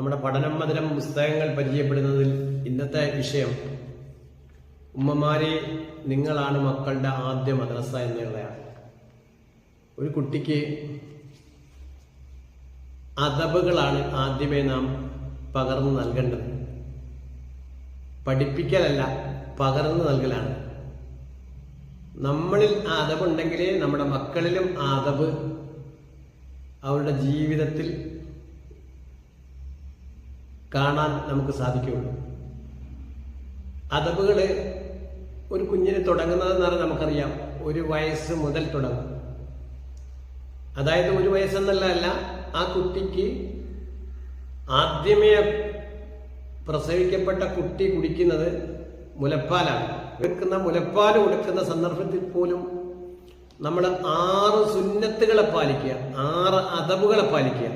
നമ്മുടെ പഠനം മധുരം പുസ്തകങ്ങൾ പരിചയപ്പെടുന്നതിൽ ഇന്നത്തെ വിഷയം ഉമ്മമാരെ നിങ്ങളാണ് മക്കളുടെ ആദ്യ മദ്രസ എന്നുള്ളതാണ്. ഒരു കുട്ടിക്ക് അദബുകളാണ് ആദ്യമേ നാം പകർന്നു നൽകേണ്ടത്. പഠിപ്പിക്കലല്ല, പകർന്നു നൽകലാണ്. നമ്മളിൽ ആദബുണ്ടെങ്കിലേ നമ്മുടെ മക്കളിലും ആദബ് അവരുടെ ജീവിതത്തിൽ കാണാൻ നമുക്ക് സാധിക്കുകയുള്ളൂ. അദബുകൾ ഒരു കുഞ്ഞിന് തുടങ്ങുന്നതെന്ന് പറഞ്ഞാൽ നമുക്കറിയാം, 1 വയസ്സ് മുതൽ തുടങ്ങും. അതായത് 1 വയസ്സെന്നല്ല, ആ കുട്ടിക്ക് ആദ്യമേ പ്രസവിക്കപ്പെട്ട കുട്ടി കുടിക്കുന്നത് മുലപ്പാലാണ്. മുലപ്പാൽ കൊടുക്കുന്ന സന്ദർഭത്തിൽ പോലും നമ്മൾ 6 സുന്നത്തുകളെ പാലിക്കുക, 6 അദബുകളെ പാലിക്കുക.